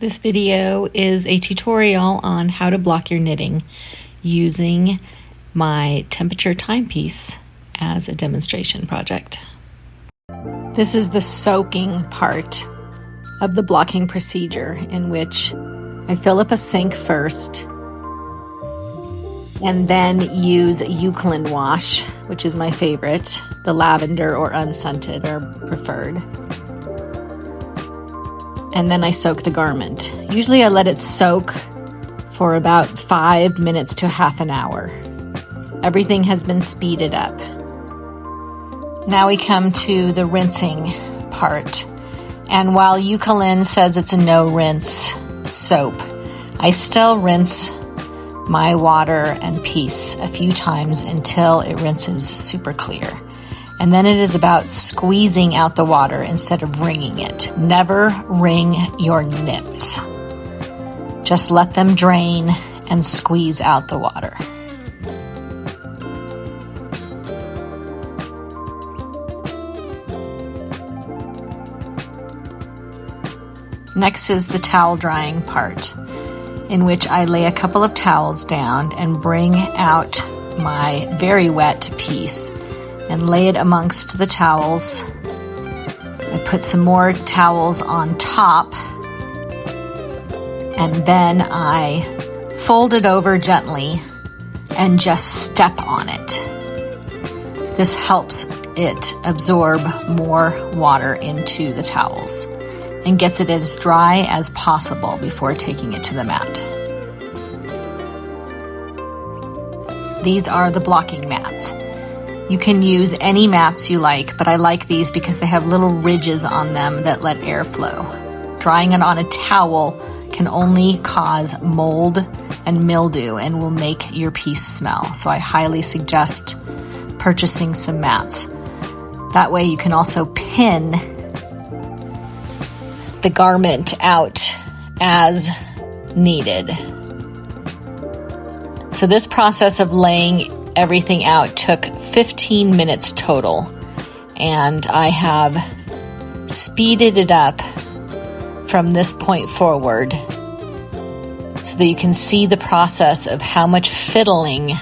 This video is a tutorial on how to block your knitting using my temperature timepiece as a demonstration project. This is the soaking part of the blocking procedure, in which I fill up a sink first and then use Eucalan wash, which is my favorite. The lavender or unscented are preferred. And then I soak the garment. Usually I let it soak for about 5 minutes to half an hour. Everything has been speeded up. Now we come to the rinsing part. And while Eucalan says it's a no rinse soap, I still rinse my water and piece a few times until it rinses super clear. And then it is about squeezing out the water instead of wringing it. Never wring your knits. Just let them drain and squeeze out the water. Next is the towel drying part, in which I lay a couple of towels down and bring out my very wet piece and lay it amongst the towels. I put some more towels on top, and then I fold it over gently and just step on it. This helps it absorb more water into the towels and gets it as dry as possible before taking it to the mat. These are the blocking mats. You can use any mats you like, but I like these because they have little ridges on them that let air flow. Drying it on a towel can only cause mold and mildew and will make your piece smell. So I highly suggest purchasing some mats. That way you can also pin the garment out as needed. So this process of laying everything out took 15 minutes total, and I have speeded it up from this point forward so that you can see the process of how much fiddling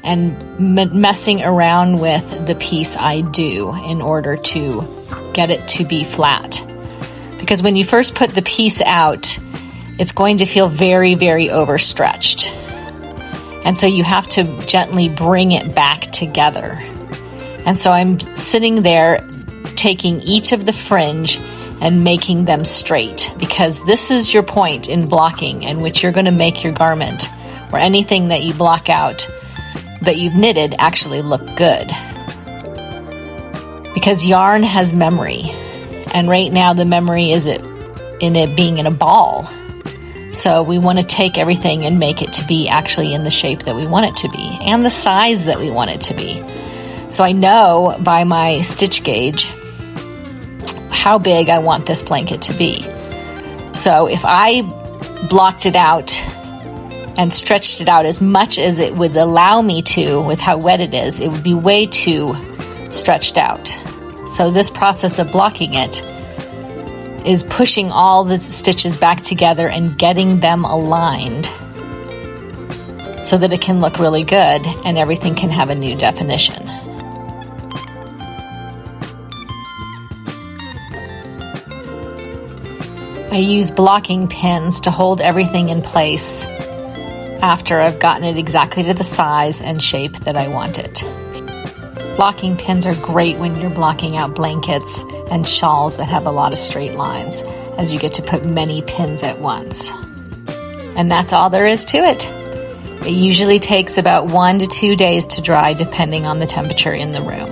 and messing around with the piece I do in order to get it to be flat. Because when you first put the piece out, it's going to feel very, very overstretched. And so you have to gently bring it back together. And so I'm sitting there taking each of the fringe and making them straight, because this is your point in blocking in which you're going to make your garment or anything that you block out that you've knitted actually look good. Because yarn has memory. And right now the memory is in it being in a ball. So we want to take everything and make it to be actually in the shape that we want it to be and the size that we want it to be. So I know by my stitch gauge how big I want this blanket to be. So if I blocked it out and stretched it out as much as it would allow me to with how wet it is, it would be way too stretched out. So this process of blocking it is pushing all the stitches back together and getting them aligned so that it can look really good and everything can have a new definition. I use blocking pins to hold everything in place after I've gotten it exactly to the size and shape that I want it. Blocking pins are great when you're blocking out blankets and shawls that have a lot of straight lines, as you get to put many pins at once. And that's all there is to it. It usually takes about 1 to 2 days to dry, depending on the temperature in the room.